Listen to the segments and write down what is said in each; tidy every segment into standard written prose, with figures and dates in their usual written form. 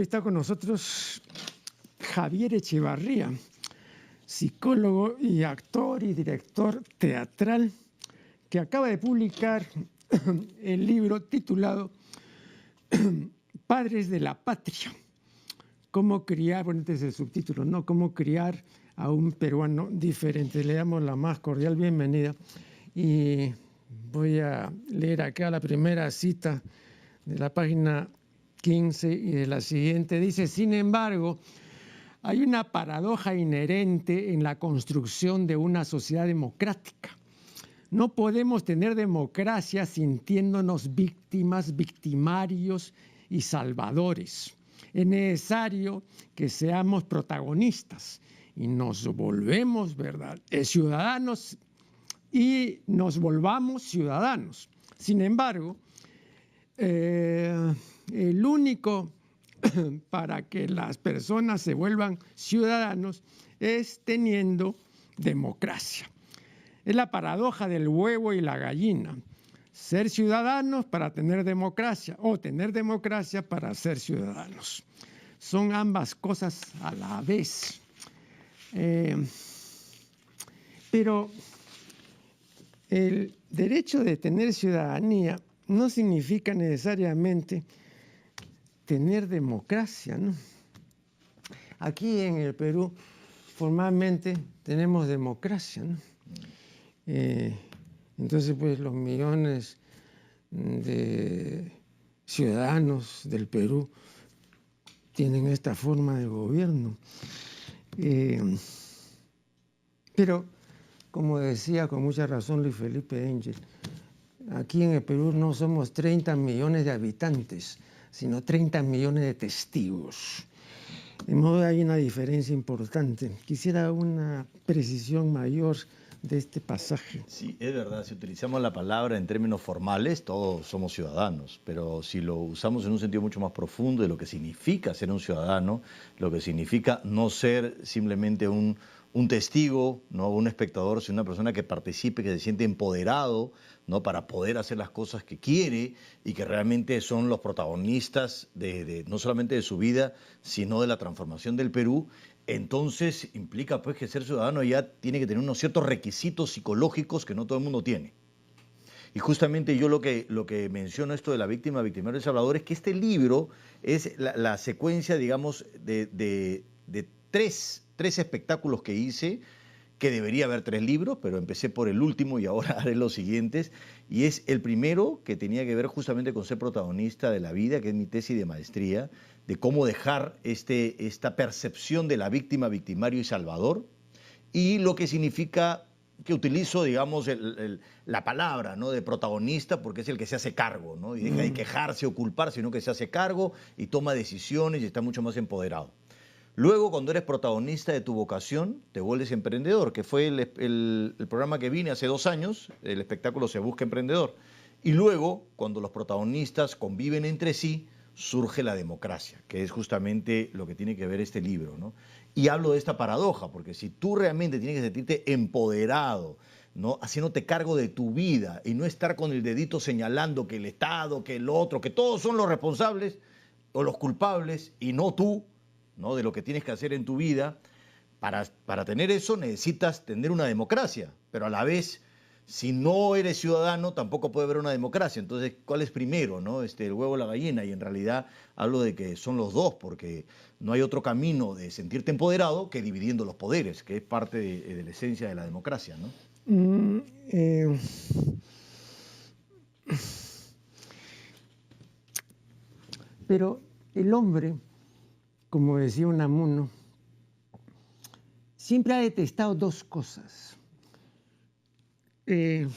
hoy está con nosotros Javier Echevarría, psicólogo y actor y director teatral, que acaba de publicar el libro titulado Padres de la Patria. Cómo criar, bueno, este es el subtítulo, ¿no? Cómo criar a un peruano diferente. Le damos la más cordial bienvenida y voy a leer acá la primera cita de la página 15 y de la siguiente. Dice, sin embargo, hay una paradoja inherente en la construcción de una sociedad democrática. No podemos tener democracia sintiéndonos víctimas, victimarios y salvadores. Es necesario que seamos protagonistas y nos volvemos, ¿verdad?, ciudadanos y nos volvamos ciudadanos. Sin embargo, el único para que las personas se vuelvan ciudadanos es teniendo democracia. Es la paradoja del huevo y la gallina. Ser ciudadanos para tener democracia o tener democracia para ser ciudadanos. Son ambas cosas a la vez. Pero el derecho de tener ciudadanía no significa necesariamente tener democracia, ¿no? Aquí en el Perú formalmente tenemos democracia, ¿no? Entonces, pues los millones de ciudadanos del Perú tienen esta forma de gobierno. Pero, como decía con mucha razón Luis Felipe Engel, aquí en el Perú no somos 30 millones de habitantes, sino 30 millones de testigos. De modo que hay una diferencia importante. Quisiera una precisión mayor de este pasaje. Sí, es verdad, si utilizamos la palabra en términos formales, todos somos ciudadanos, pero si lo usamos en un sentido mucho más profundo de lo que significa ser un ciudadano, lo que significa no ser simplemente un testigo, ¿no?, un espectador, sino una persona que participe, que se siente empoderado, ¿no?, para poder hacer las cosas que quiere y que realmente son los protagonistas no solamente de su vida, sino de la transformación del Perú. Entonces implica pues que ser ciudadano ya tiene que tener unos ciertos requisitos psicológicos que no todo el mundo tiene. Y justamente yo lo que menciono esto de la víctima, victimario y salvador es que este libro es la secuencia, digamos, de tres espectáculos que hice, que debería haber 3 libros, pero empecé por el último y ahora haré los siguientes. Y es el primero que tenía que ver justamente con ser protagonista de la vida, que es mi tesis de maestría, de cómo dejar esta percepción de la víctima, victimario y salvador, y lo que significa que utilizo, digamos, la palabra, ¿no?, de protagonista, porque es el que se hace cargo, ¿no?, y deja de quejarse o culpar, sino que se hace cargo y toma decisiones y está mucho más empoderado. Luego, cuando eres protagonista de tu vocación, te vuelves emprendedor, que fue el programa que vine hace 2 años, el espectáculo Se Busca Emprendedor. Y luego, cuando los protagonistas conviven entre sí, surge la democracia, que es justamente lo que tiene que ver este libro, ¿no? Y hablo de esta paradoja, porque si tú realmente tienes que sentirte empoderado, ¿no?, haciéndote cargo de tu vida y no estar con el dedito señalando que el Estado, que el otro, que todos son los responsables o los culpables y no tú, ¿no?, de lo que tienes que hacer en tu vida, para tener eso necesitas tener una democracia, pero a la vez, si no eres ciudadano, tampoco puede haber una democracia. Entonces, ¿cuál es primero, no? El huevo o la gallina. Y en realidad hablo de que son los dos, porque no hay otro camino de sentirte empoderado que dividiendo los poderes, que es parte de la esencia de la democracia, ¿no? Pero el hombre, como decía Unamuno, siempre ha detestado 2 cosas: el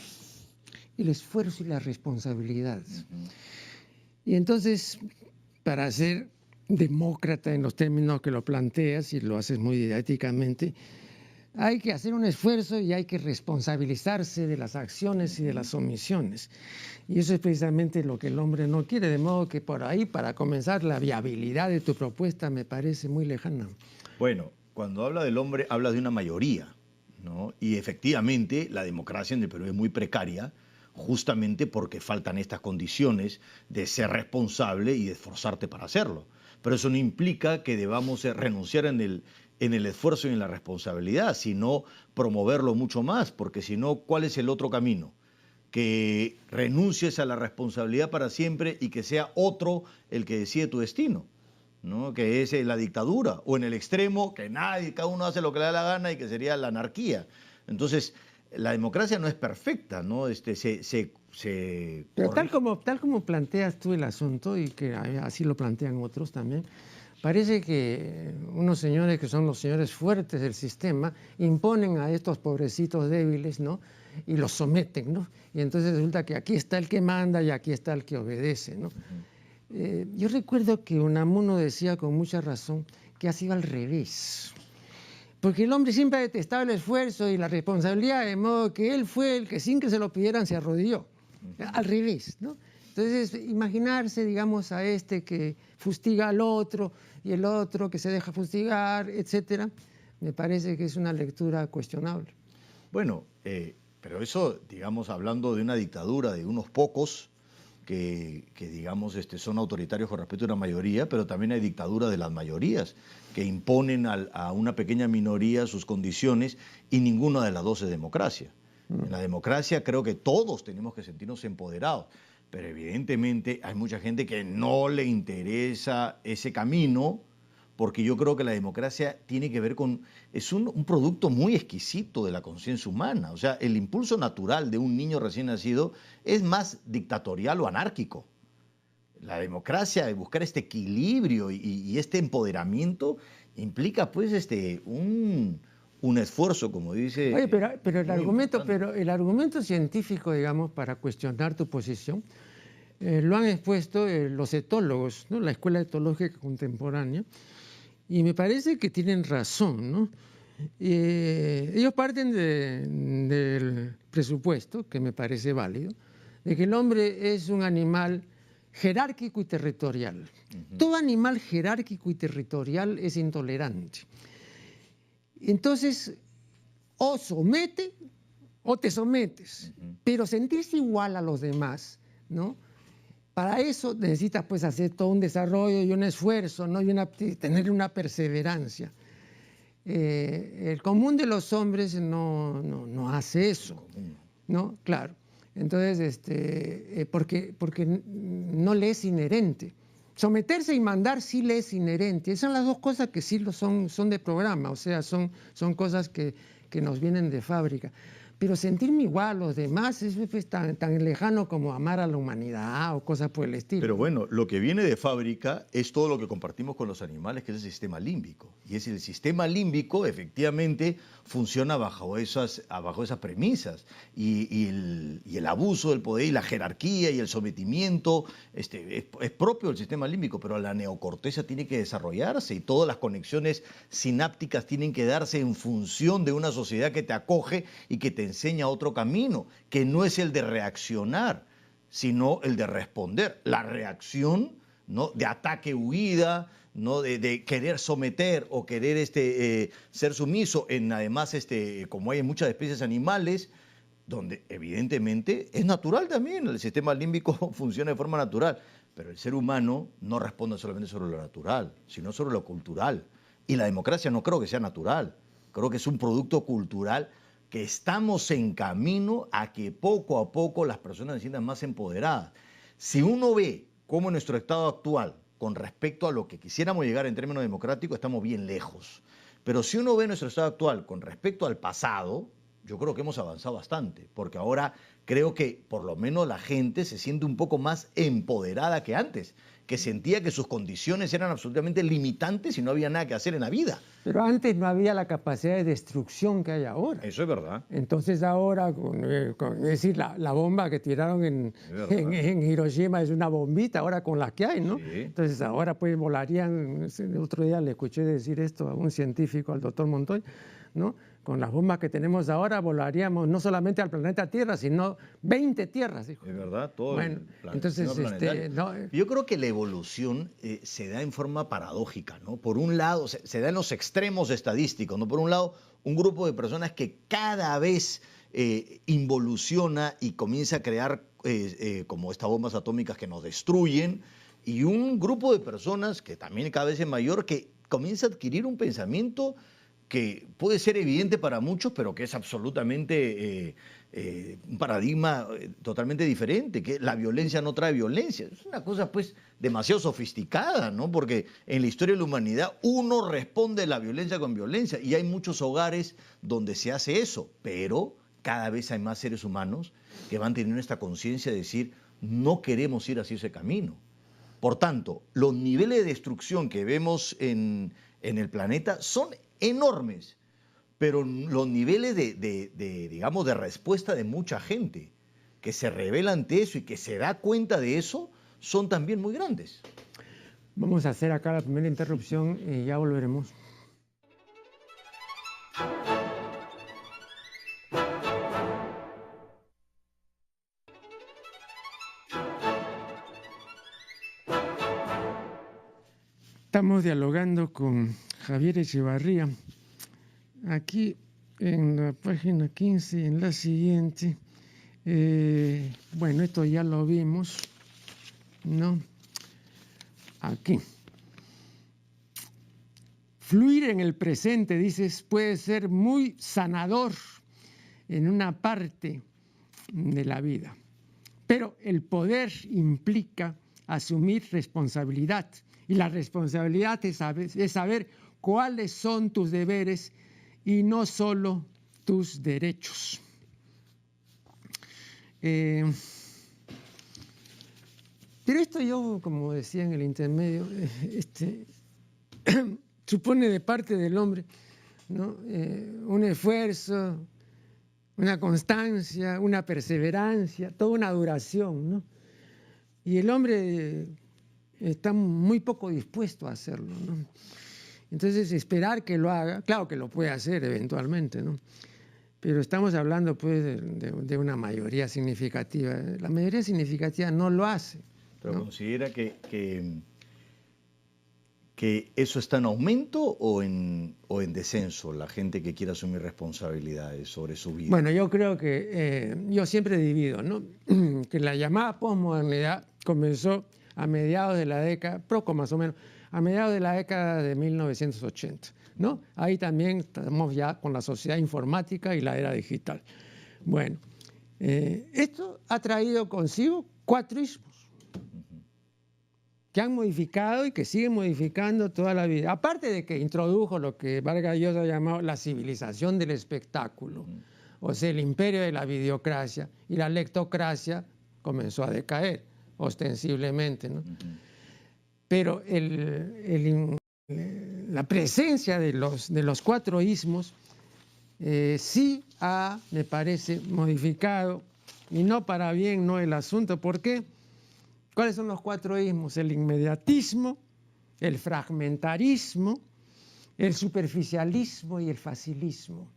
esfuerzo y la responsabilidad. Y entonces, para ser demócrata en los términos que lo planteas, y lo haces muy didácticamente, hay que hacer un esfuerzo y hay que responsabilizarse de las acciones y de las omisiones. Y eso es precisamente lo que el hombre no quiere, de modo que por ahí, para comenzar, la viabilidad de tu propuesta me parece muy lejana. Bueno, cuando habla del hombre, habla de una mayoría, ¿no? Y efectivamente, la democracia en el Perú es muy precaria, justamente porque faltan estas condiciones de ser responsable y de esforzarte para hacerlo. pero eso no implica que debamos renunciar en el esfuerzo y en la responsabilidad, sino promoverlo mucho más, porque si no, ¿cuál es el otro camino? Que renuncies a la responsabilidad para siempre y que sea otro el que decide tu destino, ¿no? Que es la dictadura, o en el extremo, que cada uno hace lo que le da la gana y que sería la anarquía. Entonces, la democracia no es perfecta, ¿no? Pero tal como planteas tú el asunto, y que así lo plantean otros también, parece que unos señores que son los señores fuertes del sistema imponen a estos pobrecitos débiles, ¿no? Y los someten, ¿no? Y entonces resulta que aquí está el que manda y aquí está el que obedece, ¿no? Yo recuerdo que Unamuno decía con mucha razón que ha sido al revés. Porque el hombre siempre ha detestado el esfuerzo y la responsabilidad, de modo que él fue el que sin que se lo pidieran se arrodilló. Al revés, ¿no? Entonces, imaginarse, digamos, a este que fustiga al otro y el otro que se deja fustigar, etcétera, me parece que es una lectura cuestionable. Bueno, pero eso, digamos, hablando de una dictadura de unos pocos que digamos, son autoritarios con respecto a una mayoría, pero también hay dictadura de las mayorías que imponen a una pequeña minoría sus condiciones y ninguna de las dos es democracia. En la democracia creo que todos tenemos que sentirnos empoderados, pero evidentemente hay mucha gente que no le interesa ese camino, porque yo creo que la democracia tiene que ver con, es un producto muy exquisito de la conciencia humana. O sea, el impulso natural de un niño recién nacido es más dictatorial o anárquico. La democracia, de buscar este equilibrio y este empoderamiento, implica pues un esfuerzo, como dice... Oye, pero el argumento científico, digamos, para cuestionar tu posición, lo han expuesto los etólogos, ¿no? La Escuela Etológica Contemporánea, y me parece que tienen razón, ¿no? Ellos parten del presupuesto, que me parece válido, de que el hombre es un animal jerárquico y territorial. Todo animal jerárquico y territorial es intolerante. Entonces, o somete o te sometes, pero sentirse igual a los demás, ¿no? Para eso necesitas pues hacer todo un desarrollo y un esfuerzo, ¿no? Y tener una perseverancia. El común de los hombres no hace eso, ¿no? Claro. Entonces, porque no le es inherente. Someterse y mandar sí le es inherente. Esas son las dos cosas que sí son de programa, o sea, son cosas que nos vienen de fábrica. Pero sentirme igual a los demás es pues, tan lejano como amar a la humanidad o cosas por el estilo. Pero bueno, lo que viene de fábrica es todo lo que compartimos con los animales, que es el sistema límbico. Y es el sistema límbico, efectivamente, funciona bajo esas premisas. Y el abuso del poder y la jerarquía y el sometimiento es propio del sistema límbico, pero la neocorteza tiene que desarrollarse y todas las conexiones sinápticas tienen que darse en función de una sociedad que te acoge y que te enseña otro camino, que no es el de reaccionar, sino el de responder. La reacción, ¿no?, de ataque-huida, ¿no?, de querer someter o querer ser sumiso, además, como hay en muchas especies animales, donde evidentemente es natural también, el sistema límbico funciona de forma natural, pero el ser humano no responde solamente sobre lo natural, sino sobre lo cultural. Y la democracia no creo que sea natural, creo que es un producto cultural que estamos en camino a que poco a poco las personas se sientan más empoderadas. Si uno ve cómo nuestro estado actual, con respecto a lo que quisiéramos llegar en términos democráticos, estamos bien lejos. Pero si uno ve nuestro estado actual con respecto al pasado, yo creo que hemos avanzado bastante, porque ahora creo que por lo menos la gente se siente un poco más empoderada que antes, que sentía que sus condiciones eran absolutamente limitantes y no había nada que hacer en la vida. Pero antes no había la capacidad de destrucción que hay ahora. Eso es verdad. Entonces ahora, es decir, la bomba que tiraron en Hiroshima es una bombita ahora con las que hay, ¿no? Sí. Entonces ahora pues volarían, el otro día le escuché decir esto a un científico, al doctor Montoy, ¿no? Con las bombas que tenemos ahora volaríamos no solamente al planeta Tierra, sino 20 tierras, dijo. Es verdad, todo bueno, entonces, yo creo que la evolución se da en forma paradójica, ¿no? Por un lado, se da en los extremos estadísticos, ¿no? Por un lado, un grupo de personas que cada vez involuciona y comienza a crear como estas bombas atómicas que nos destruyen, y un grupo de personas que también cada vez es mayor que comienza a adquirir un pensamiento que puede ser evidente para muchos, pero que es absolutamente un paradigma totalmente diferente, que la violencia no trae violencia. Es una cosa pues demasiado sofisticada, ¿no? Porque en la historia de la humanidad uno responde a la violencia con violencia y hay muchos hogares donde se hace eso, pero cada vez hay más seres humanos que van teniendo esta conciencia de decir, no queremos ir hacia ese camino. Por tanto, los niveles de destrucción que vemos en el planeta son enormes, pero los niveles digamos, de respuesta de mucha gente que se revela ante eso y que se da cuenta de eso son también muy grandes. Vamos a hacer acá la primera interrupción y ya volveremos. Estamos dialogando con Javier Echevarría. Aquí en la página 15, en la siguiente, bueno, esto ya lo vimos, ¿no? Aquí. Fluir en el presente, dices, puede ser muy sanador en una parte de la vida, pero el poder implica asumir responsabilidad. Y la responsabilidad es saber cuáles son tus deberes y no solo tus derechos. Pero esto yo, como decía en el intermedio, supone de parte del hombre, ¿no? Un esfuerzo, una constancia, una perseverancia, toda una duración, ¿no? Y el hombre está muy poco dispuesto a hacerlo, ¿no? Entonces, esperar que lo haga, claro que lo puede hacer eventualmente, ¿no? Pero estamos hablando pues de una mayoría significativa. La mayoría significativa no lo hace, ¿Pero ¿no? considera que eso está en aumento o en descenso, la gente que quiere asumir responsabilidades sobre su vida? Bueno, yo creo que yo siempre divido, ¿no? Que la llamada posmodernidad comenzó a mediados de la década, poco más o menos, a mediados de la década de 1980, ¿no? Ahí también estamos ya con la sociedad informática y la era digital. Bueno, esto ha traído consigo 4 ismos que han modificado y que siguen modificando toda la vida. Aparte de que introdujo lo que Vargas Llosa ha llamado la civilización del espectáculo, o sea, el imperio de la videocracia, y la lectocracia comenzó a decaer ostensiblemente, ¿no? Pero la presencia de los 4 ismos sí ha, me parece, modificado, y no para bien, no el asunto. ¿Por qué? ¿Cuáles son los 4 ismos? El inmediatismo, el fragmentarismo, el superficialismo y el facilismo.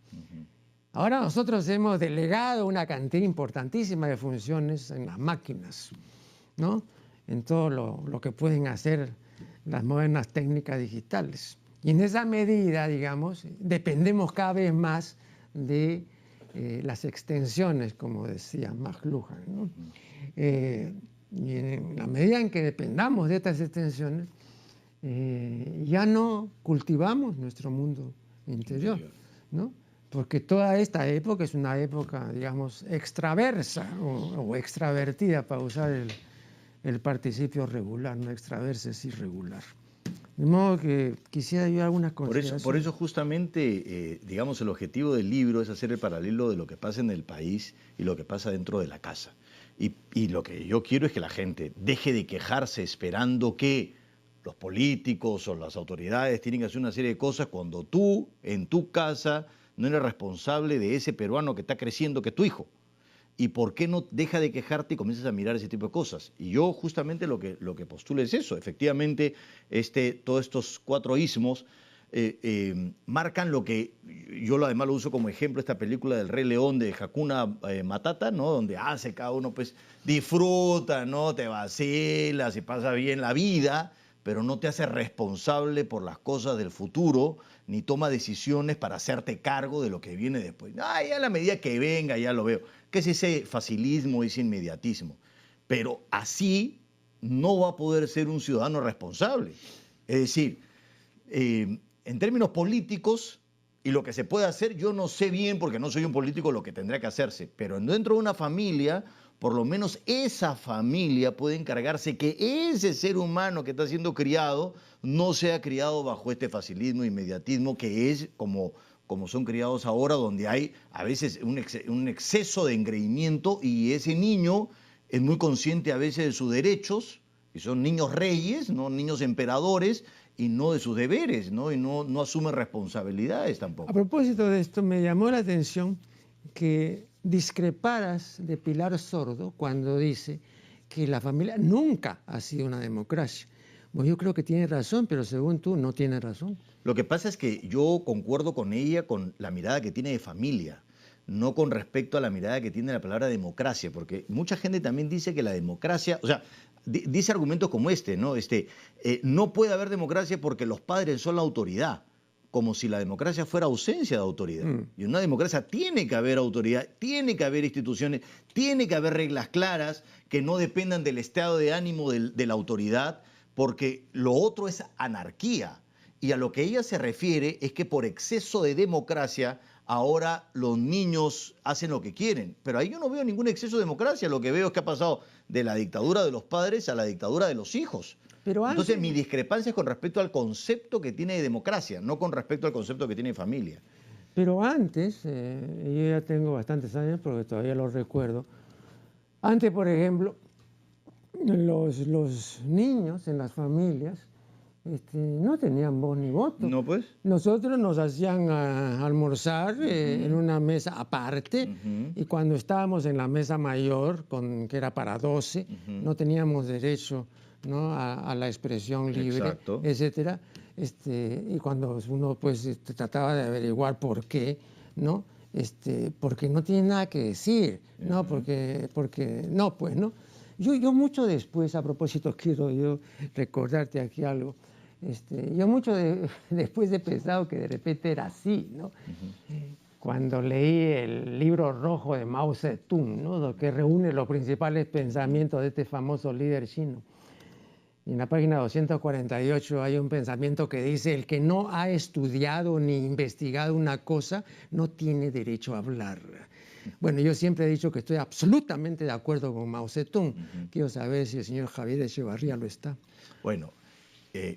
Ahora nosotros hemos delegado una cantidad importantísima de funciones en las máquinas, ¿no? En todo lo que pueden hacer las modernas técnicas digitales. Y en esa medida, digamos, dependemos cada vez más de las extensiones, como decía McLuhan, ¿no? Y en la medida en que dependamos de estas extensiones, ya no cultivamos nuestro mundo interior, ¿no? Porque toda esta época es una época, digamos, extraversa o extravertida, para usar el participio regular, no extraversa es irregular. De modo que quisiera yo algunas consideraciones. Por eso justamente, digamos, el objetivo del libro es hacer el paralelo de lo que pasa en el país y lo que pasa dentro de la casa. Y lo que yo quiero es que la gente deje de quejarse esperando que los políticos o las autoridades tienen que hacer una serie de cosas cuando tú, en tu casa, no eres responsable de ese peruano que está creciendo, que es tu hijo. ¿Y por qué no deja de quejarte y comienzas a mirar ese tipo de cosas? Y yo justamente lo que postulo es eso. Efectivamente, todos estos 4 ismos marcan lo que yo además lo uso como ejemplo, esta película del Rey León de Hakuna Matata, ¿no? Donde cada uno pues disfruta, ¿no? Te vacilas y pasa bien la vida, pero no te hace responsable por las cosas del futuro, ni toma decisiones para hacerte cargo de lo que viene después. Ya a la medida que venga ya lo veo. ¿Qué es ese facilismo, ese inmediatismo? Pero así no va a poder ser un ciudadano responsable. Es decir, en términos políticos y lo que se puede hacer, yo no sé bien, porque no soy un político, lo que tendrá que hacerse, pero dentro de una familia, por lo menos esa familia puede encargarse que ese ser humano que está siendo criado no sea criado bajo este facilismo, inmediatismo, que es como son criados ahora, donde hay a veces un exceso de engreimiento, y ese niño es muy consciente a veces de sus derechos, y son niños reyes, no niños emperadores, y no de sus deberes, ¿no? Y no asumen responsabilidades tampoco. A propósito de esto, me llamó la atención que discreparas de Pilar Sordo cuando dice que la familia nunca ha sido una democracia. Bueno, yo creo que tiene razón, pero según tú no tiene razón. Lo que pasa es que yo concuerdo con ella con la mirada que tiene de familia, no con respecto a la mirada que tiene la palabra democracia, porque mucha gente también dice que la democracia, o sea, dice argumentos como este, ¿no? No puede haber democracia porque los padres son la autoridad, como si la democracia fuera ausencia de autoridad. Y en una democracia tiene que haber autoridad, tiene que haber instituciones, tiene que haber reglas claras que no dependan del estado de ánimo de la autoridad, porque lo otro es anarquía. Y a lo que ella se refiere es que por exceso de democracia ahora los niños hacen lo que quieren. Pero ahí yo no veo ningún exceso de democracia. Lo que veo es que ha pasado de la dictadura de los padres a la dictadura de los hijos. Entonces mi discrepancia es con respecto al concepto que tiene de democracia, no con respecto al concepto que tiene de familia. Pero antes, yo ya tengo bastantes años porque todavía lo recuerdo, antes, por ejemplo, los niños en las familias no tenían voz ni voto. No, pues. Nosotros nos hacían almorzar en una mesa aparte, y cuando estábamos en la mesa mayor, que era para 12, no teníamos derecho, ¿no?, a la expresión libre, exacto, etcétera. Y cuando uno pues trataba de averiguar por qué, ¿no? Porque no tiene nada que decir, ¿no? Porque no, pues, ¿no? Yo mucho después, a propósito, quiero yo recordarte aquí algo. Yo mucho después he pensado que de repente era así, ¿no? Cuando leí el libro rojo de Mao Zedong, ¿no?, que reúne los principales pensamientos de este famoso líder chino. Y en la página 248 hay un pensamiento que dice: el que no ha estudiado ni investigado una cosa no tiene derecho a hablar. Bueno, yo siempre he dicho que estoy absolutamente de acuerdo con Mao Zedong. Quiero saber si el señor Javier Echevarría lo está. Bueno,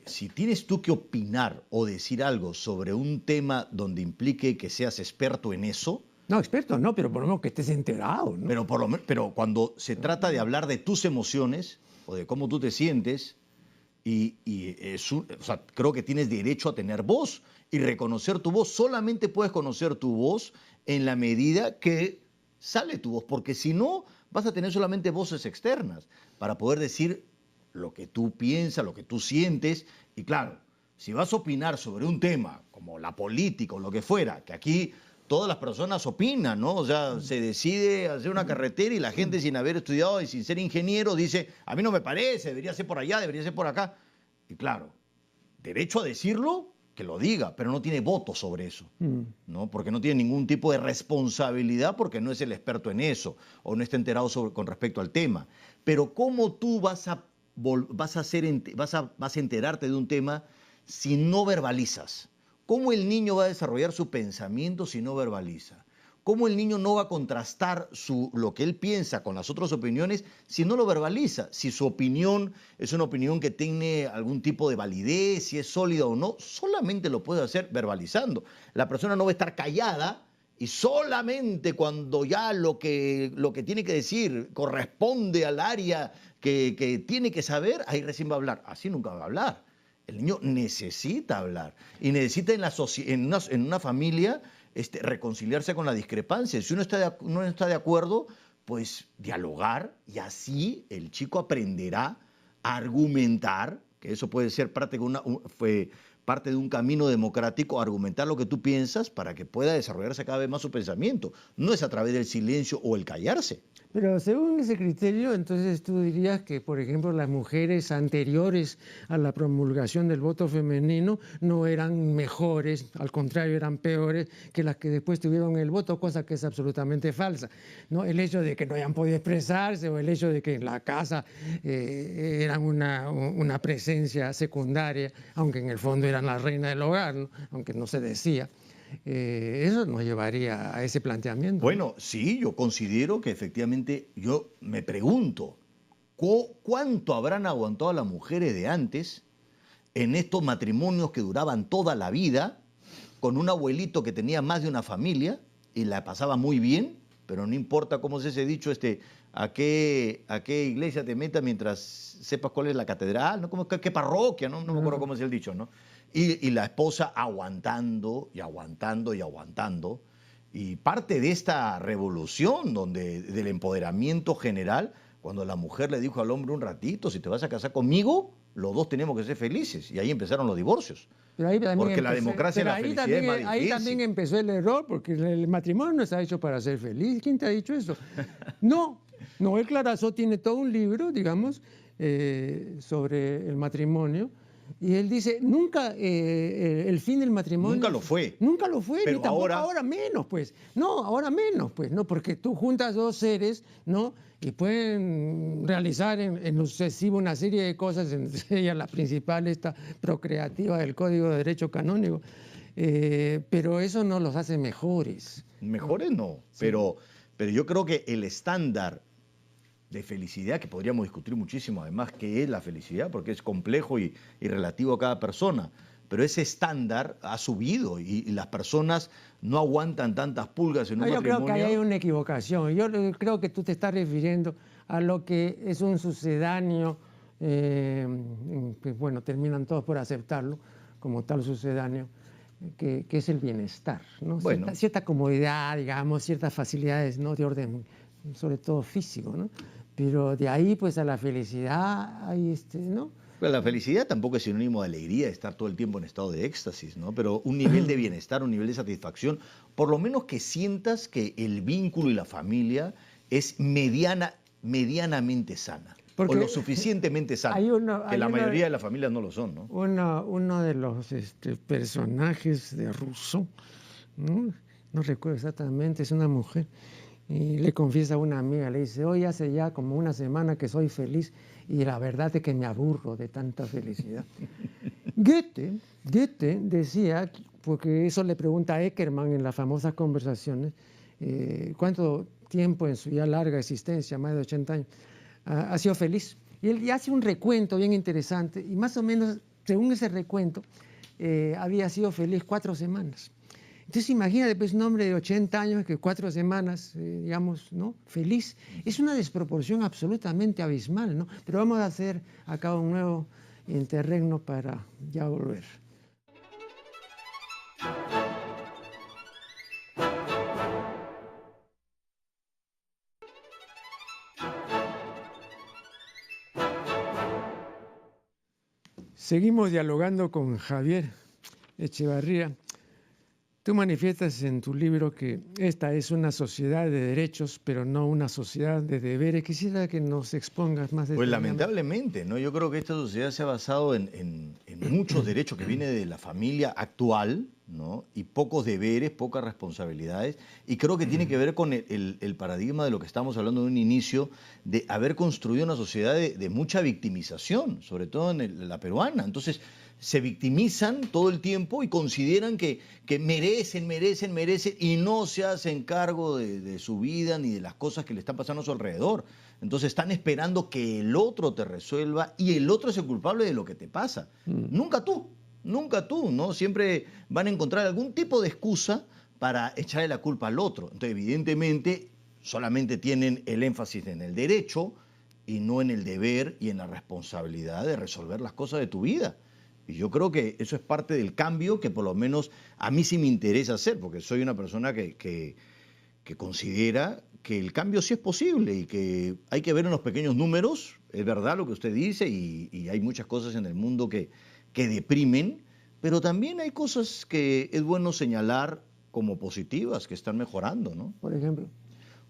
si tienes tú que opinar o decir algo sobre un tema donde implique que seas experto en eso... No, experto no, pero por lo menos que estés enterado, ¿no? Pero cuando se trata de hablar de tus emociones o de cómo tú te sientes, o sea, creo que tienes derecho a tener voz y reconocer tu voz. Solamente puedes conocer tu voz en la medida que sale tu voz, porque si no, vas a tener solamente voces externas para poder decir lo que tú piensas, lo que tú sientes. Y claro, si vas a opinar sobre un tema como la política o lo que fuera, que aquí todas las personas opinan, ¿no? O sea, se decide hacer una carretera y la gente, sin haber estudiado y sin ser ingeniero, dice: a mí no me parece, debería ser por allá, debería ser por acá. Y claro, derecho a decirlo, que lo diga, pero no tiene voto sobre eso, ¿no? Porque no tiene ningún tipo de responsabilidad, porque no es el experto en eso o no está enterado con respecto al tema. Pero ¿cómo tú vas a enterarte de un tema si no verbalizas? ¿Cómo el niño va a desarrollar su pensamiento si no verbaliza? ¿Cómo el niño no va a contrastar lo que él piensa con las otras opiniones si no lo verbaliza? Si su opinión es una opinión que tiene algún tipo de validez, si es sólida o no, solamente lo puede hacer verbalizando. La persona no va a estar callada y solamente cuando ya lo que tiene que decir corresponde al área que tiene que saber, ahí recién va a hablar. Así nunca va a hablar. El niño necesita hablar y necesita en una familia reconciliarse con la discrepancia. Si uno no está de acuerdo, pues dialogar, y así el chico aprenderá a argumentar, que eso puede ser parte de un camino democrático argumentar lo que tú piensas para que pueda desarrollarse cada vez más su pensamiento. No es a través del silencio o el callarse. Pero según ese criterio, entonces tú dirías que, por ejemplo, las mujeres anteriores a la promulgación del voto femenino no eran mejores, al contrario, eran peores que las que después tuvieron el voto, cosa que es absolutamente falsa, ¿no? El hecho de que no hayan podido expresarse o el hecho de que en la casa eran una presencia secundaria, aunque en el fondo eran la reina del hogar, ¿no? Aunque no se decía. Eso nos llevaría a ese planteamiento. Bueno, sí, yo considero que efectivamente, yo me pregunto, ¿cuánto habrán aguantado las mujeres de antes en estos matrimonios que duraban toda la vida, con un abuelito que tenía más de una familia y la pasaba muy bien, pero no importa cómo es ese dicho, a qué iglesia te metas mientras sepas cuál es la catedral, ¿no? ¿Qué parroquia? No me acuerdo cómo es el dicho, ¿no? Y la esposa aguantando y aguantando y aguantando. Y parte de esta revolución del empoderamiento general, cuando la mujer le dijo al hombre un ratito, si te vas a casar conmigo, los dos tenemos que ser felices. Y ahí empezaron los divorcios. Pero ahí Porque la democracia y la felicidad es más difícil. Ahí también empezó el error, porque el matrimonio no está hecho para ser feliz. ¿Quién te ha dicho eso? No, Noel Clarazo tiene todo un libro, digamos, sobre el matrimonio. Y él dice, nunca el fin del matrimonio... Nunca lo fue. Nunca lo fue, pero ni tampoco ahora menos, pues. No, ahora menos, pues, ¿no? Porque tú juntas dos seres, ¿no? Y pueden realizar en lo sucesivo una serie de cosas, entre ellas la principal, esta procreativa del Código de Derecho Canónico, pero eso no los hace mejores. Mejores no, sí. pero yo creo que el estándar de felicidad, que podríamos discutir muchísimo además qué es la felicidad, porque es complejo y relativo a cada persona, pero ese estándar ha subido y las personas no aguantan tantas pulgas en un matrimonio. Yo creo que hay una equivocación. Yo creo que tú te estás refiriendo a lo que es un sucedáneo, que bueno, terminan todos por aceptarlo como tal sucedáneo, que es el bienestar, ¿no? Bueno. Cierta comodidad, digamos, ciertas facilidades, ¿no? De orden, sobre todo físico, ¿no? Pero de ahí pues a la felicidad, ahí ¿no? Pero la felicidad tampoco es sinónimo de alegría, de estar todo el tiempo en estado de éxtasis, ¿no? Pero un nivel de bienestar, un nivel de satisfacción, por lo menos que sientas que el vínculo y la familia es medianamente sana. Porque o lo suficientemente sana, que la mayoría de las familias no lo son, ¿no? Uno de los personajes de Rousseau, no recuerdo exactamente, es una mujer, y le confiesa a una amiga, le dice, hoy hace ya como una semana que soy feliz y la verdad es que me aburro de tanta felicidad. Goethe decía, porque eso le pregunta a Eckermann en las famosas conversaciones, cuánto tiempo en su ya larga existencia, más de 80 años, ha sido feliz. Y él hace un recuento bien interesante y más o menos, según ese recuento, había sido feliz 4 semanas. Entonces imagínate, pues, un hombre de 80 años que 4 semanas, digamos, ¿no? Feliz. Es una desproporción absolutamente abismal, ¿no? Pero vamos a hacer acá un nuevo interregno para ya volver. Seguimos dialogando con Javier Echevarría. Tú manifiestas en tu libro que esta es una sociedad de derechos, pero no una sociedad de deberes. Quisiera que nos expongas más de Pues lamentablemente, ¿no? Yo creo que esta sociedad se ha basado en muchos derechos que vienen de la familia actual, ¿no? Y pocos deberes, pocas responsabilidades. Y creo que tiene que ver con el paradigma de lo que estamos hablando en un inicio, de haber construido una sociedad de mucha victimización, sobre todo en la peruana. Entonces, se victimizan todo el tiempo y consideran que merecen y no se hacen cargo de su vida ni de las cosas que le están pasando a su alrededor. Entonces están esperando que el otro te resuelva y el otro es el culpable de lo que te pasa. Nunca tú, ¿no? Siempre van a encontrar algún tipo de excusa para echarle la culpa al otro. Entonces, evidentemente, solamente tienen el énfasis en el derecho y no en el deber y en la responsabilidad de resolver las cosas de tu vida. Y yo creo que eso es parte del cambio que por lo menos a mí sí me interesa hacer, porque soy una persona que considera que el cambio sí es posible y que hay que ver en los pequeños números, es verdad lo que usted dice, y hay muchas cosas en el mundo que deprimen, pero también hay cosas que es bueno señalar como positivas, que están mejorando, ¿no? Por ejemplo.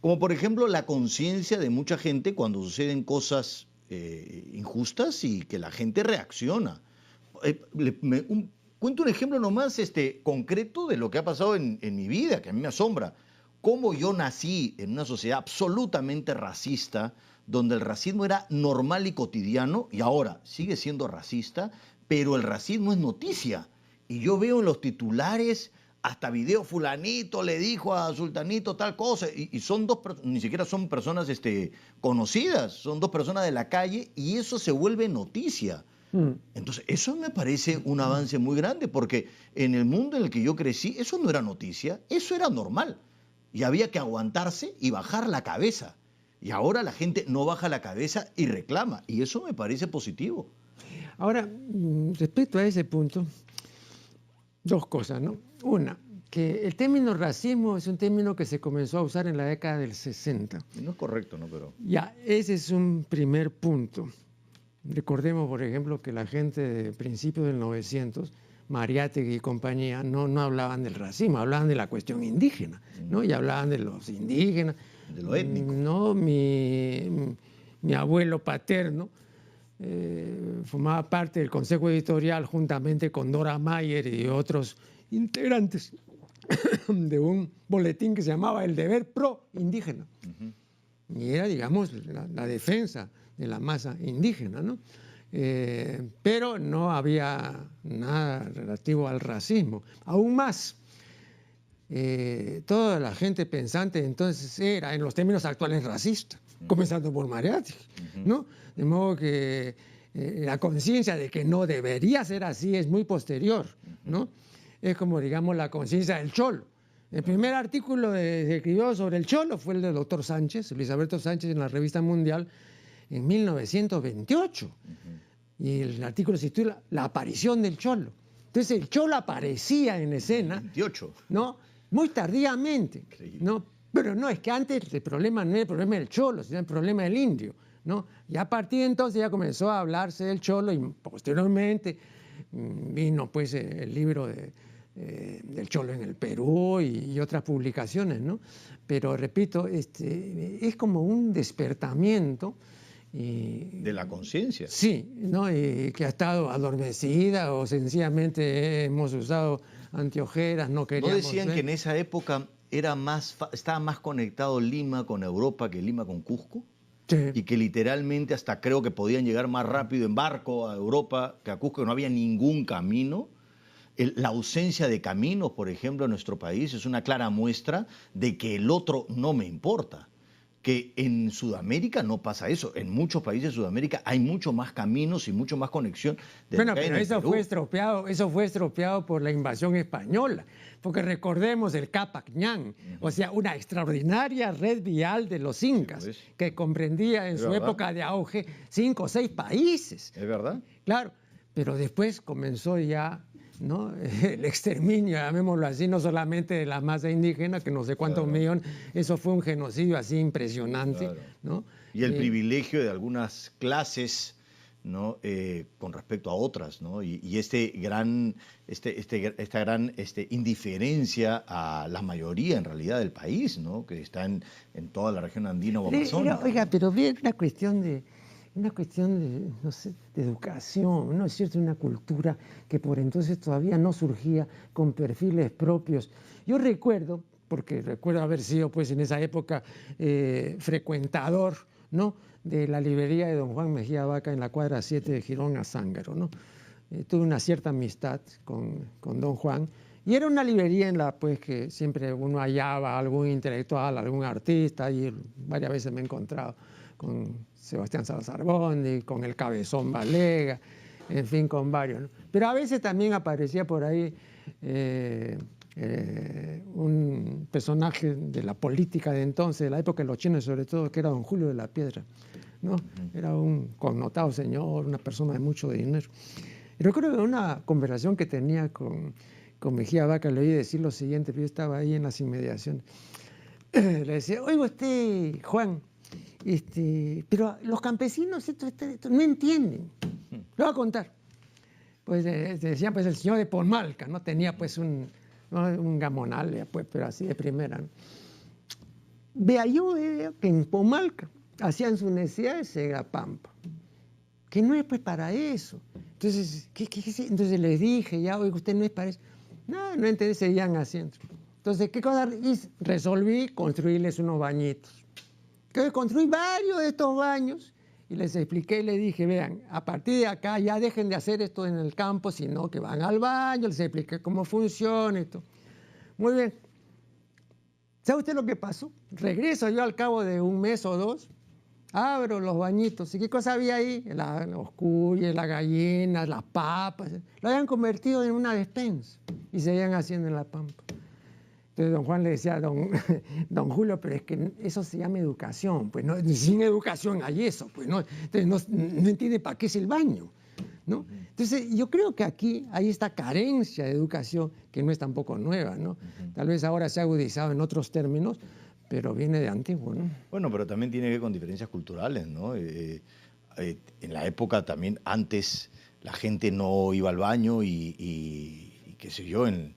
Como por ejemplo la conciencia de mucha gente cuando suceden cosas injustas y que la gente reacciona. Cuento un ejemplo nomás concreto de lo que ha pasado en mi vida, que a mí me asombra. Cómo yo nací en una sociedad absolutamente racista, donde el racismo era normal y cotidiano, y ahora sigue siendo racista, pero el racismo es noticia. Y yo veo en los titulares hasta video, fulanito le dijo a sultanito tal cosa, y son ni siquiera son personas conocidas, son dos personas de la calle, y eso se vuelve noticia. Entonces, eso me parece un avance muy grande, porque en el mundo en el que yo crecí, eso no era noticia, eso era normal. Y había que aguantarse y bajar la cabeza. Y ahora la gente no baja la cabeza y reclama, y eso me parece positivo. Ahora, respecto a ese punto, dos cosas, ¿no? Una, que el término racismo es un término que se comenzó a usar en la década del 60. No es correcto, ¿no? Pero... Ya, ese es un primer punto. Recordemos, por ejemplo, que la gente de principios del 900, Mariátegui y compañía, no hablaban del racismo, hablaban de la cuestión indígena, ¿no? Y hablaban de los indígenas. De lo étnico. No, mi abuelo paterno formaba parte del consejo editorial juntamente con Dora Mayer y otros integrantes de un boletín que se llamaba El Deber Pro Indígena. Y era, digamos, la defensa de la masa indígena, ¿no? Pero no había nada relativo al racismo. Aún más, toda la gente pensante entonces era, en los términos actuales, racista, comenzando por Mariátegui, ¿no? De modo que la conciencia de que no debería ser así es muy posterior, ¿no? Es como, digamos, la conciencia del cholo. El primer artículo que se escribió sobre el cholo fue el del doctor Sánchez, Luis Alberto Sánchez, en la Revista Mundial, en 1928. Y el artículo se titula La aparición del cholo. Entonces el cholo aparecía en escena, 28. ¿no? Muy tardíamente, ¿no? Pero no, es que antes el problema no era el problema del cholo, sino el problema del indio, ¿no? Y a partir de entonces ya comenzó a hablarse del cholo y posteriormente vino pues el libro del cholo en el Perú y otras publicaciones, ¿no? Pero repito, es como un despertamiento. De la conciencia. Sí, ¿no? Y que ha estado adormecida o sencillamente hemos usado anteojeras, no queríamos ¿No decían ver? que en esa época estaba más conectado Lima con Europa que Lima con Cusco? Sí. Y que literalmente hasta creo que podían llegar más rápido en barco a Europa que a Cusco, que no había ningún camino. La ausencia de caminos, por ejemplo, en nuestro país es una clara muestra de que el otro no me importa. Que en Sudamérica no pasa eso. En muchos países de Sudamérica hay mucho más caminos y mucho más conexión. Bueno, pero eso fue estropeado por la invasión española, porque recordemos el Capac-Ñan, o sea, una extraordinaria red vial de los incas, pues. que comprendía en su época de auge 5 o 6 países. ¿Es verdad? Claro, pero después comenzó ya, ¿no? El exterminio, llamémoslo así, no solamente de la masa indígena, que no sé cuántos millones, eso fue un genocidio así impresionante, ¿no? Y el privilegio de algunas clases, ¿no? Con respecto a otras, ¿no? Y esta gran indiferencia a la mayoría en realidad del país, ¿no? Que está en toda la región andina o amazónica. Oiga, pero bien, una cuestión de, no sé, de educación, ¿no es cierto? Una cultura que por entonces todavía no surgía con perfiles propios. Yo recuerdo, porque recuerdo haber sido pues en esa época frecuentador, ¿no? De la librería de don Juan Mejía Vaca en la cuadra 7 de Girón a Zángaro, ¿no? Tuve una cierta amistad con don Juan, y era una librería en la pues que siempre uno hallaba algún intelectual, algún artista, y varias veces me he encontrado con Sebastián Salazar Bondi, con el Cabezón Balega, en fin, con varios, ¿no? Pero a veces también aparecía por ahí un personaje de la política de entonces, de la época de los chinos sobre todo, que era don Julio de la Piedra, ¿no? Era un connotado señor, una persona de mucho dinero. Y recuerdo que una conversación que tenía con Mejía Vaca, le oí decir lo siguiente, yo estaba ahí en las inmediaciones. Le decía, oiga usted, Juan, pero los campesinos esto no entienden. Lo voy a contar. pues decían pues el señor de Pomalca, ¿no? Tenía pues un gamonal, pues, pero así de primera, ¿no? Vea, yo veo que en Pomalca hacían sus necesidades en la pampa, que no es pues para eso. Entonces, Entonces les dije, ya, oiga, usted no es para eso. No entendí, seguían haciendo. Entonces, ¿qué cosa hice? Resolví construirles unos bañitos. Entonces, construí varios de estos baños y les expliqué y les dije, vean, a partir de acá ya dejen de hacer esto en el campo, sino que van al baño, les expliqué cómo funciona esto. Muy bien. ¿Sabe usted lo que pasó? Regreso yo al cabo de un mes o dos, abro los bañitos. ¿Y qué cosa había ahí? Los cuyes, las gallinas, las papas. Lo habían convertido en una despensa y seguían haciendo en la pampa. Entonces don Juan le decía a don Julio, pero es que eso se llama educación. Pues no, sin educación hay eso. Pues no, entonces no entiende para qué es el baño, ¿no? Entonces yo creo que aquí hay esta carencia de educación que no es tampoco nueva, ¿no? Tal vez ahora se ha agudizado en otros términos, pero viene de antiguo, ¿no? Bueno, pero también tiene que ver con diferencias culturales, ¿no? En la época también, antes, la gente no iba al baño y qué sé yo, en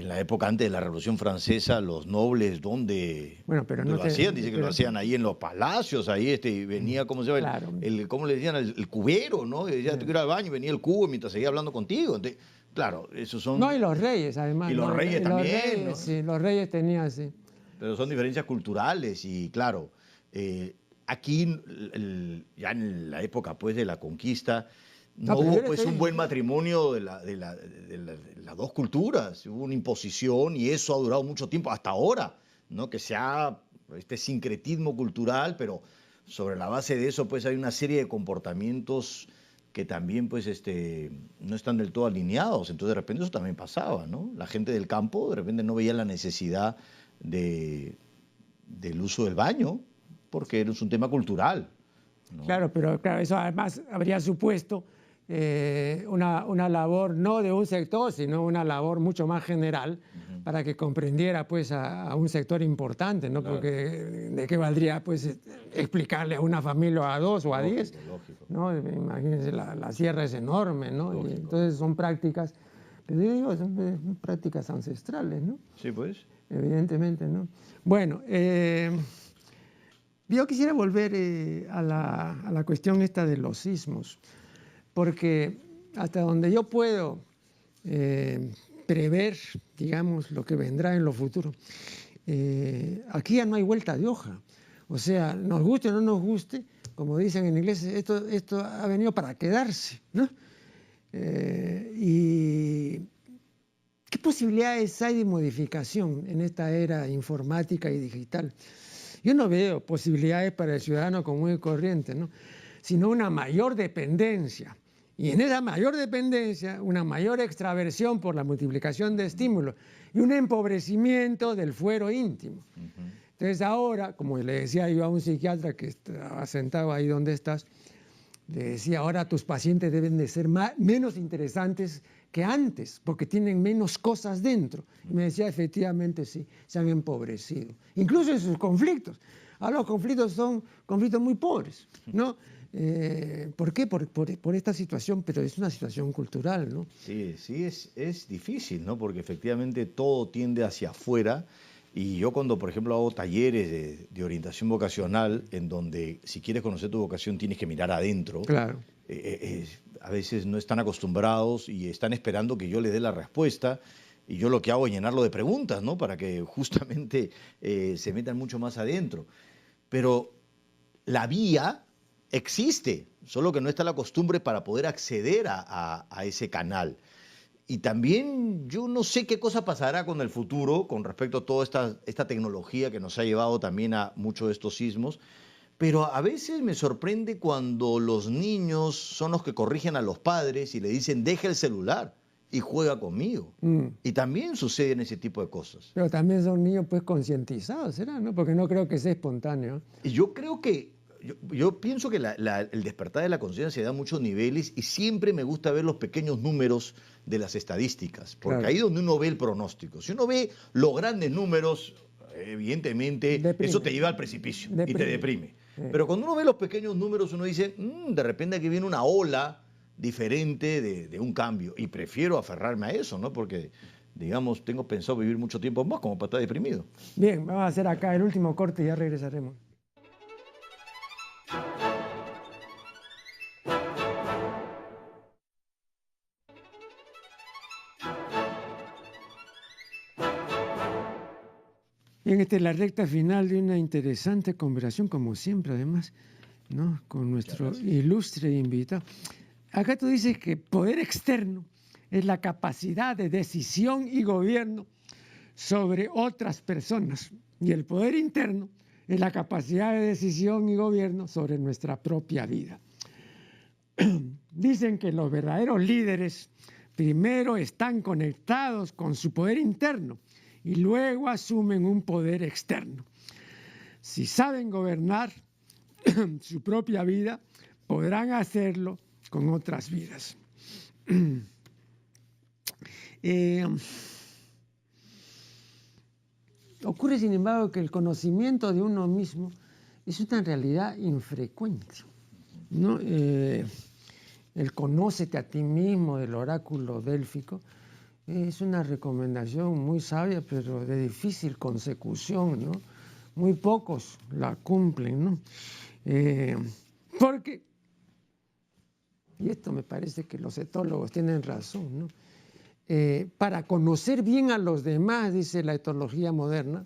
la época antes de la Revolución Francesa, los nobles, ¿dónde lo hacían? Dice que lo hacían ahí en los palacios, ahí y venía, ¿cómo se llama? Claro. ¿Cómo le decían? El cubero, ¿no? Y decía, te quiero ir al baño, venía el cubo mientras seguía hablando contigo. Entonces, claro, esos son... No, y los reyes, además. Y los reyes también, los reyes, ¿no? Sí, los reyes tenían así. Pero son diferencias culturales y, claro, aquí, ya en la época, pues, de la conquista, no hubo pues un buen matrimonio de las dos culturas, hubo una imposición y eso ha durado mucho tiempo, hasta ahora, ¿no? Que se ha este sincretismo cultural, pero sobre la base de eso pues hay una serie de comportamientos que también pues no están del todo alineados, entonces de repente eso también pasaba, ¿no? La gente del campo de repente no veía la necesidad del uso del baño porque es un tema cultural, ¿no? Claro, pero claro, eso además habría supuesto una labor no de un sector, sino una labor mucho más general para que comprendiera pues a un sector importante, ¿no? Claro. Porque ¿de qué valdría pues explicarle a una familia o a dos o a 10? Lógico. ¿No? Imagínense, la sierra es enorme, ¿no? Y entonces son prácticas, pero yo digo, son prácticas ancestrales, ¿no? Sí, pues. Evidentemente, ¿no? Bueno, yo quisiera volver a la cuestión esta de los sismos, porque hasta donde yo puedo prever, digamos, lo que vendrá en lo futuro, aquí ya no hay vuelta de hoja. O sea, nos guste o no nos guste, como dicen en inglés, esto ha venido para quedarse, ¿no? ¿Y qué posibilidades hay de modificación en esta era informática y digital? Yo no veo posibilidades para el ciudadano común y corriente, ¿no? Sino una mayor dependencia. Y en esa mayor dependencia, una mayor extraversión por la multiplicación de estímulos y un empobrecimiento del fuero íntimo. Entonces ahora, como le decía yo a un psiquiatra que estaba sentado ahí donde estás, le decía, ahora tus pacientes deben de ser menos interesantes que antes, porque tienen menos cosas dentro. Y me decía, efectivamente sí, se han empobrecido. Incluso en sus conflictos. Ahora los conflictos son conflictos muy pobres, ¿no? ¿Por qué? Por esta situación, pero es una situación cultural, ¿no? Sí, es difícil, ¿no? Porque efectivamente todo tiende hacia afuera. Y yo cuando, por ejemplo, hago talleres de orientación vocacional, en donde si quieres conocer tu vocación tienes que mirar adentro. Claro. A veces no están acostumbrados y están esperando que yo les dé la respuesta. Y yo lo que hago es llenarlo de preguntas, ¿no? Para que justamente se metan mucho más adentro. Pero la vía existe, solo que no está la costumbre para poder acceder a ese canal. Y también yo no sé qué cosa pasará con el futuro con respecto a toda esta tecnología que nos ha llevado también a muchos de estos sismos, pero a veces me sorprende cuando los niños son los que corrigen a los padres y le dicen, deja el celular y juega conmigo. Y también suceden ese tipo de cosas. Pero también son niños pues concientizados, ¿será? ¿No? Porque no creo que sea espontáneo. Y yo creo que yo pienso que el despertar de la conciencia se da a muchos niveles y siempre me gusta ver los pequeños números de las estadísticas, porque ahí es donde uno ve el pronóstico. Si uno ve los grandes números, evidentemente eso te lleva al precipicio y te deprime. Pero cuando uno ve los pequeños números, uno dice, de repente aquí viene una ola diferente de un cambio. Y prefiero aferrarme a eso, ¿no? Porque, digamos, tengo pensado vivir mucho tiempo más como para estar deprimido. Bien, vamos a hacer acá el último corte y ya regresaremos. Bien, esta es la recta final de una interesante conversación, como siempre, además, ¿no? Con nuestro ilustre invitado. Acá tú dices que poder externo es la capacidad de decisión y gobierno sobre otras personas, y el poder interno es la capacidad de decisión y gobierno sobre nuestra propia vida. Dicen que los verdaderos líderes primero están conectados con su poder interno y luego asumen un poder externo. Si saben gobernar su propia vida, podrán hacerlo con otras vidas. Ocurre, sin embargo, que el conocimiento de uno mismo es una realidad infrecuente, ¿no? El conócete a ti mismo del oráculo délfico es una recomendación muy sabia, pero de difícil consecución, ¿no? Muy pocos la cumplen, ¿no? Porque, y esto me parece que los etólogos tienen razón, ¿no? Para conocer bien a los demás, dice la etología moderna,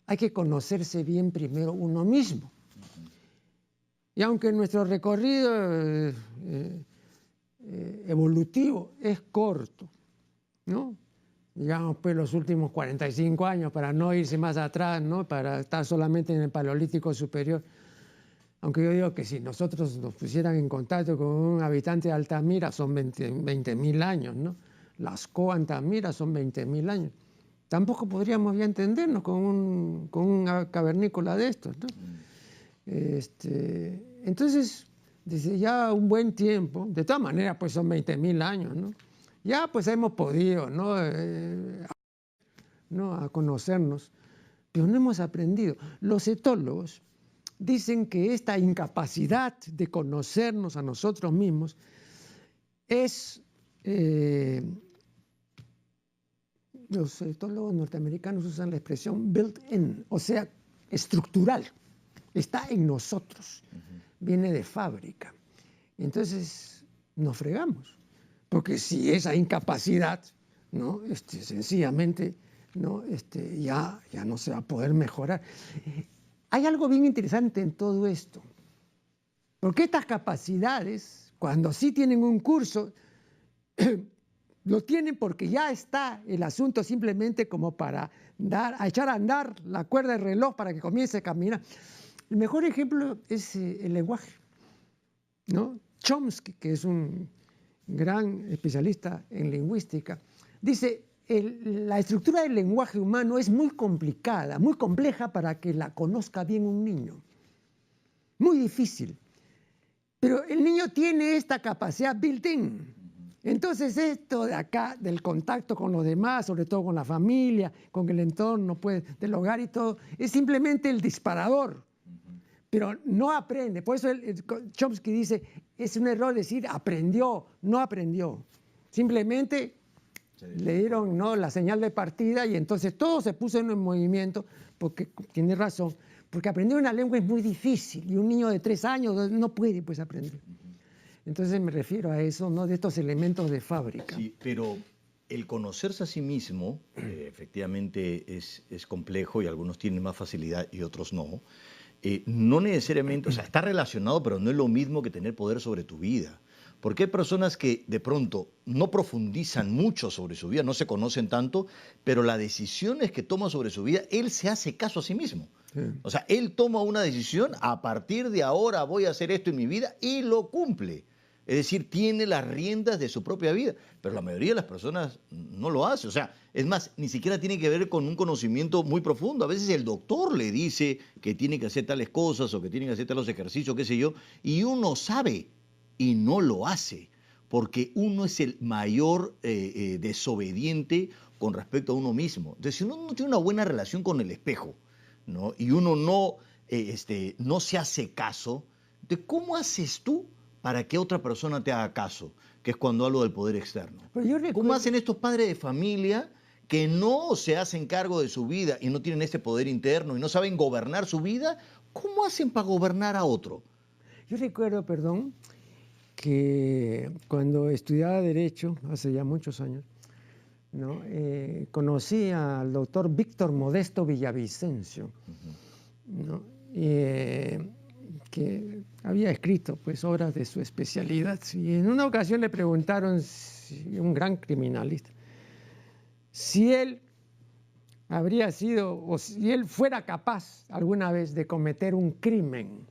hay que conocerse bien primero uno mismo. Y aunque nuestro recorrido evolutivo es corto, ¿no? Digamos, pues los últimos 45 años, para no irse más atrás, ¿no? Para estar solamente en el Paleolítico superior. Aunque yo digo que si nosotros nos pusieran en contacto con un habitante de Altamira son 20.000 años, ¿no? Lascaux, Altamira son 20.000 años. Tampoco podríamos ya entendernos con un cavernícola de estos, ¿no? Entonces, desde ya un buen tiempo, de todas maneras, pues son 20.000 años, ¿no? Ya pues hemos podido, ¿no? A conocernos, pero no hemos aprendido. Los etólogos dicen que esta incapacidad de conocernos a nosotros mismos es, los etólogos norteamericanos usan la expresión built-in, o sea, estructural, está en nosotros, viene de fábrica. Entonces nos fregamos, porque si esa incapacidad, ¿no? Sencillamente, ¿no? ya no se va a poder mejorar. Hay algo bien interesante en todo esto, porque estas capacidades, cuando sí tienen un curso, lo tienen porque ya está el asunto simplemente como para echar a andar la cuerda del reloj para que comience a caminar. El mejor ejemplo es el lenguaje, ¿no? Chomsky, que es un gran especialista en lingüística, dice: la estructura del lenguaje humano es muy complicada, muy compleja para que la conozca bien un niño. Muy difícil. Pero el niño tiene esta capacidad built-in. Entonces esto de acá, del contacto con los demás, sobre todo con la familia, con el entorno pues, del hogar y todo, es simplemente el disparador. Pero no aprende. Por eso Chomsky dice, es un error decir aprendió, no aprendió. Simplemente le dieron, ¿no?, la señal de partida y entonces todo se puso en movimiento, porque tiene razón, porque aprender una lengua es muy difícil y un niño de 3 años no puede pues aprender. Entonces me refiero a eso, ¿no?, de estos elementos de fábrica. Sí, pero el conocerse a sí mismo efectivamente es complejo y algunos tienen más facilidad y otros no. No necesariamente, o sea, está relacionado, pero no es lo mismo que tener poder sobre tu vida. Porque hay personas que de pronto no profundizan mucho sobre su vida, no se conocen tanto, pero las decisiones que toma sobre su vida, él se hace caso a sí mismo. Sí. O sea, él toma una decisión, a partir de ahora voy a hacer esto en mi vida y lo cumple. Es decir, tiene las riendas de su propia vida, pero la mayoría de las personas no lo hace. O sea, es más, ni siquiera tiene que ver con un conocimiento muy profundo. A veces el doctor le dice que tiene que hacer tales cosas o que tiene que hacer tales ejercicios, qué sé yo, y uno sabe y no lo hace, porque uno es el mayor desobediente con respecto a uno mismo. Entonces, si uno no tiene una buena relación con el espejo, ¿no?, y uno no se hace caso, ¿de cómo haces tú para que otra persona te haga caso, que es cuando hablo del poder externo. ¿Cómo hacen estos padres de familia que no se hacen cargo de su vida y no tienen ese poder interno y no saben gobernar su vida? ¿Cómo hacen para gobernar a otro? Yo recuerdo, perdón, que cuando estudiaba Derecho, hace ya muchos años, ¿no? Conocí al doctor Víctor Modesto Villavicencio, ¿no? Que había escrito pues, obras de su especialidad. Y en una ocasión le preguntaron, un gran criminalista, si él habría sido, o si él fuera capaz alguna vez de cometer un crimen.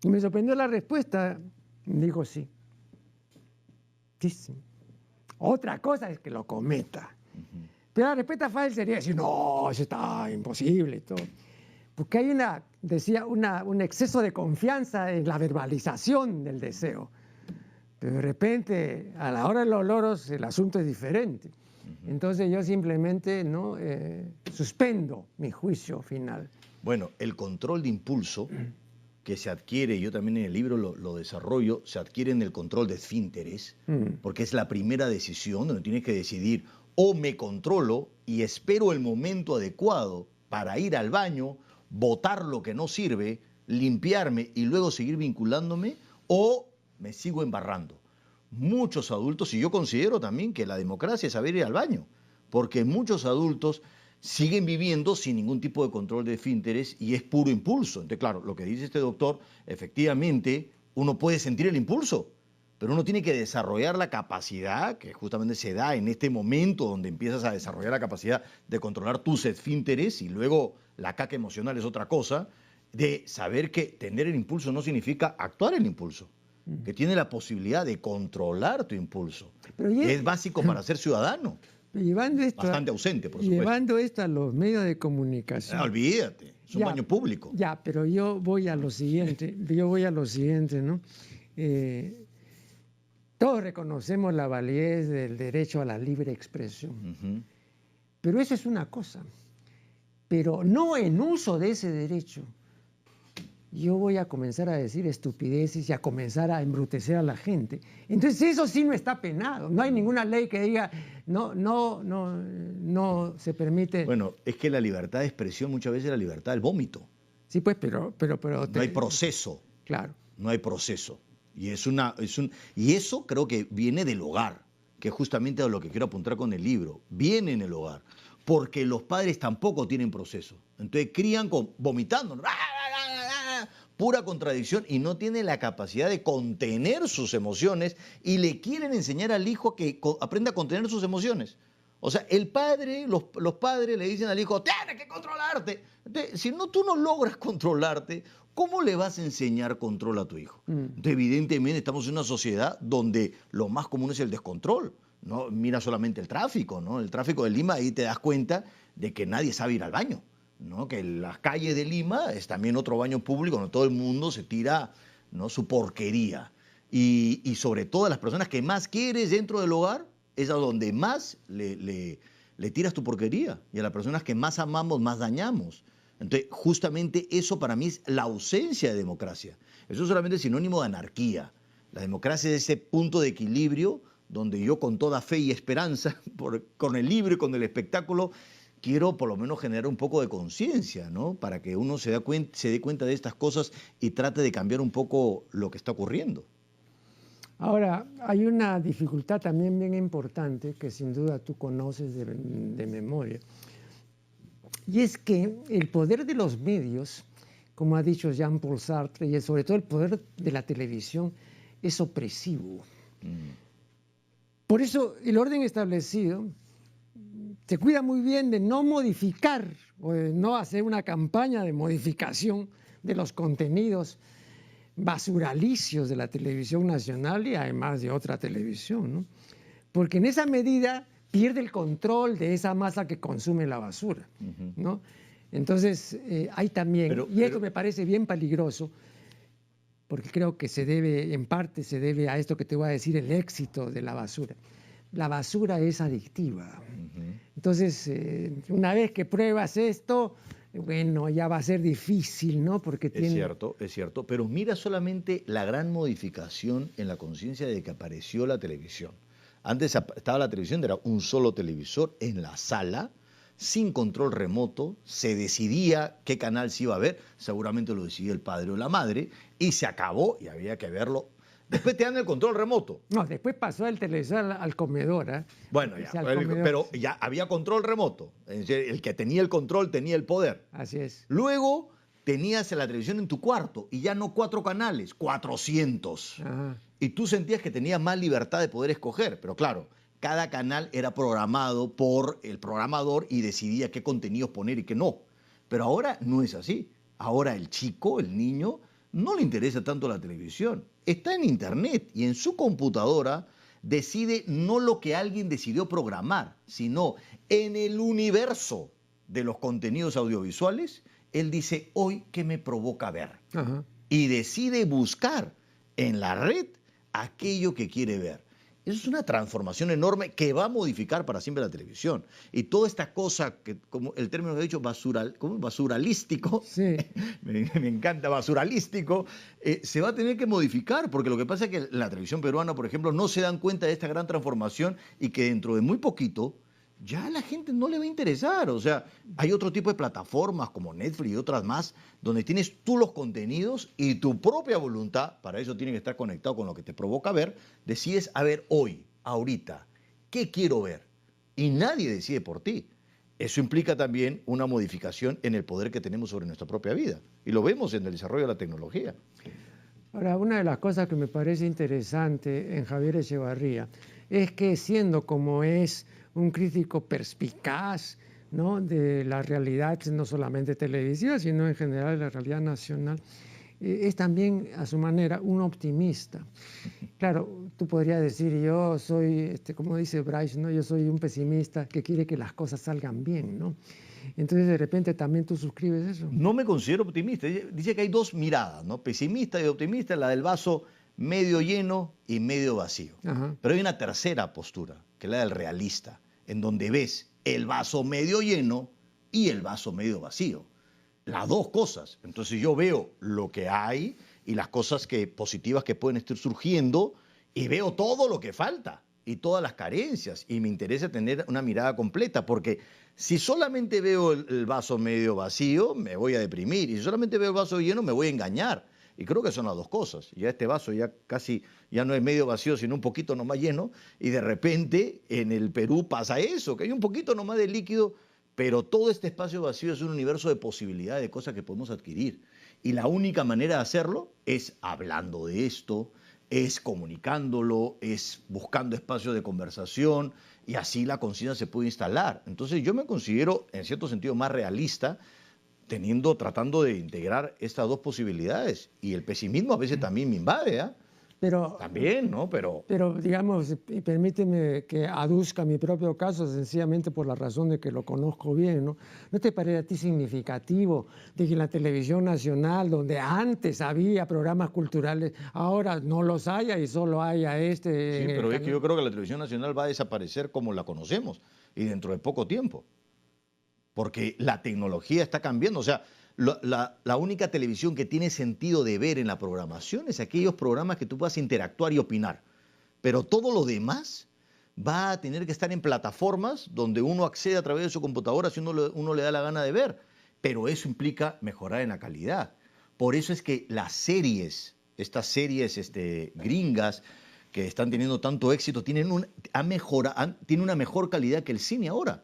Y me sorprendió la respuesta, dijo sí. Sí. Otra cosa es que lo cometa. Pero la respuesta fácil sería decir, no, eso está imposible y todo. Porque hay un exceso de confianza en la verbalización del deseo. Pero de repente, a la hora de los loros, el asunto es diferente. Entonces yo simplemente ¿no? Suspendo mi juicio final. Bueno, el control de impulso que se adquiere, yo también en el libro lo desarrollo, se adquiere en el control de esfínteres, porque es la primera decisión donde tienes que decidir o me controlo y espero el momento adecuado para ir al baño, botar lo que no sirve, limpiarme y luego seguir vinculándome, o me sigo embarrando. Muchos adultos, y yo considero también que la democracia es saber ir al baño, porque muchos adultos siguen viviendo sin ningún tipo de control de esfínteres y es puro impulso. Entonces, claro, lo que dice este doctor, efectivamente, uno puede sentir el impulso, pero uno tiene que desarrollar la capacidad, que justamente se da en este momento donde empiezas a desarrollar la capacidad de controlar tus esfínteres y luego la caca emocional es otra cosa, de saber que tener el impulso no significa actuar el impulso, que tiene la posibilidad de controlar tu impulso. Es básico para ser ciudadano. Llevando esto bastante ausente, por supuesto. Llevando esto a los medios de comunicación. No, olvídate, es un baño público. Ya, pero yo voy a lo siguiente, ¿no? Todos reconocemos la validez del derecho a la libre expresión. Pero eso es una cosa. Pero no en uso de ese derecho. Yo voy a comenzar a decir estupideces y a comenzar a embrutecer a la gente. Entonces eso sí no está penado. No hay ninguna ley que diga no se permite. Bueno, es que la libertad de expresión muchas veces es la libertad del vómito. Sí, pues, pero no hay proceso. Claro. No hay proceso. Y y eso creo que viene del hogar, que es justamente a lo que quiero apuntar con el libro. Viene en el hogar, porque los padres tampoco tienen proceso. Entonces crían vomitando. Pura contradicción y no tiene la capacidad de contener sus emociones y le quieren enseñar al hijo a que aprenda a contener sus emociones. O sea, los padres le dicen al hijo, tienes que controlarte. Entonces, si tú no logras controlarte, ¿cómo le vas a enseñar control a tu hijo? Entonces, evidentemente estamos en una sociedad donde lo más común es el descontrol. ¿No? Mira solamente el tráfico, ¿no? El tráfico de Lima, ahí te das cuenta de que nadie sabe ir al baño. ¿No? Que las calles de Lima es también otro baño público donde todo el mundo se tira, ¿no? Su porquería. Y sobre todo a las personas que más quieres dentro del hogar, es a donde más le tiras tu porquería. Y a las personas que más amamos, más dañamos. Entonces, justamente eso para mí es la ausencia de democracia. Eso solamente es sinónimo de anarquía. La democracia es ese punto de equilibrio donde yo con toda fe y esperanza, con el libro y con el espectáculo, quiero por lo menos generar un poco de conciencia, ¿no? Para que uno se dé cuenta de estas cosas y trate de cambiar un poco lo que está ocurriendo. Ahora, hay una dificultad también bien importante que sin duda tú conoces de memoria. Y es que el poder de los medios, como ha dicho Jean-Paul Sartre, y sobre todo el poder de la televisión, es opresivo. Por eso el orden establecido se cuida muy bien de no modificar o de no hacer una campaña de modificación de los contenidos basuralicios de la televisión nacional y además de otra televisión, ¿no? Porque en esa medida pierde el control de esa masa que consume la basura, ¿no? Entonces hay también, esto me parece bien peligroso, porque creo que en parte se debe a esto que te voy a decir, el éxito de la basura. La basura es adictiva. Entonces, una vez que pruebas esto, bueno, ya va a ser difícil, ¿no? Porque tiene... Es cierto, pero mira solamente la gran modificación en la conciencia de que apareció la televisión. Antes estaba la televisión, era un solo televisor en la sala, sin control remoto, se decidía qué canal se iba a ver, seguramente lo decidía el padre o la madre, y se acabó y había que verlo. Después te dan el control remoto. No, después pasó el televisor al comedor, ¿eh? Bueno, O ya, sea, al comedor. pero ya había control remoto. Es decir, el que tenía el control tenía el poder. Así es. Luego tenías la televisión en tu cuarto y ya no 4 canales, 400. Ajá. Y tú sentías que tenías más libertad de poder escoger, pero claro, cada canal era programado por el programador y decidía qué contenidos poner y qué no. Pero ahora no es así. Ahora el chico, el niño, no le interesa tanto la televisión. Está en internet y en su computadora decide no lo que alguien decidió programar, sino en el universo de los contenidos audiovisuales, él dice, hoy, ¿qué me provoca ver? Ajá. Y decide buscar en la red aquello que quiere ver. Eso es una transformación enorme que va a modificar para siempre la televisión. Y toda esta cosa, que, como el término que he dicho, basuralístico, Sí. me encanta, basuralístico, se va a tener que modificar, porque lo que pasa es que la televisión peruana, por ejemplo, no se dan cuenta de esta gran transformación y que dentro de muy poquito ya a la gente no le va a interesar. O sea, hay otro tipo de plataformas como Netflix y otras más, donde tienes tú los contenidos y tu propia voluntad, para eso tiene que estar conectado con lo que te provoca ver, decides, a ver, hoy, ahorita, ¿qué quiero ver? Y nadie decide por ti. Eso implica también una modificación en el poder que tenemos sobre nuestra propia vida. Y lo vemos en el desarrollo de la tecnología. Ahora, una de las cosas que me parece interesante en Javier Echevarría es que siendo como es un crítico perspicaz, ¿no?, de la realidad, no solamente televisiva, sino en general de la realidad nacional, es también a su manera un optimista. Claro, tú podrías decir, yo soy, como dice Bryce, ¿no?, yo soy un pesimista que quiere que las cosas salgan bien, ¿no? Entonces de repente también tú suscribes eso. No me considero optimista. Dice que hay dos miradas, ¿no? Pesimista y optimista, la del vaso medio lleno y medio vacío. Ajá. Pero hay una tercera postura, que es la del realista, en donde ves el vaso medio lleno y el vaso medio vacío. Las dos cosas. Entonces yo veo lo que hay y las cosas positivas que pueden estar surgiendo y veo todo lo que falta y todas las carencias. Y me interesa tener una mirada completa, porque si solamente veo el vaso medio vacío, me voy a deprimir. Y si solamente veo el vaso lleno, me voy a engañar. Y creo que son las dos cosas. Ya este vaso ya casi, ya no es medio vacío, sino un poquito nomás lleno. Y de repente en el Perú pasa eso, que hay un poquito nomás de líquido, pero todo este espacio vacío es un universo de posibilidades, de cosas que podemos adquirir. Y la única manera de hacerlo es hablando de esto, es comunicándolo, es buscando espacios de conversación, y así la conciencia se puede instalar. Entonces yo me considero, en cierto sentido, más realista, tratando de integrar estas dos posibilidades. Y el pesimismo a veces también me invade, ¿eh? Pero, También, ¿no? Pero digamos, y permíteme que aduzca mi propio caso sencillamente por la razón de que lo conozco bien, ¿no? ¿No te parece a ti significativo de que en la televisión nacional, donde antes había programas culturales, ahora no los haya y solo haya sí, pero es que yo creo que la televisión nacional va a desaparecer como la conocemos y dentro de poco tiempo. Porque la tecnología está cambiando. O sea, la única televisión que tiene sentido de ver en la programación es aquellos programas que tú puedas interactuar y opinar. Pero todo lo demás va a tener que estar en plataformas donde uno accede a través de su computadora si uno le da la gana de ver. Pero eso implica mejorar en la calidad. Por eso es que las series, estas series gringas que están teniendo tanto éxito, tienen una mejor calidad que el cine ahora.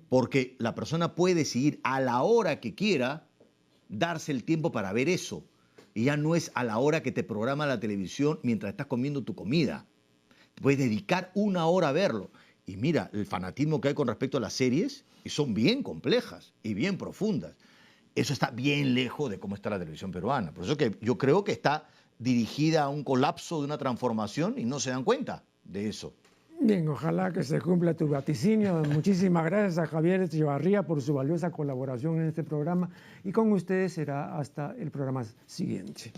Porque la persona puede decidir a la hora que quiera darse el tiempo para ver eso. Y ya no es a la hora que te programa la televisión mientras estás comiendo tu comida. Puedes dedicar 1 hora a verlo. Y mira, el fanatismo que hay con respecto a las series, y son bien complejas y bien profundas. Eso está bien lejos de cómo está la televisión peruana. Por eso que yo creo que está dirigida a un colapso de una transformación y no se dan cuenta de eso. Bien, ojalá que se cumpla tu vaticinio. Muchísimas gracias a Javier Echevarría por su valiosa colaboración en este programa y con ustedes será hasta el programa siguiente.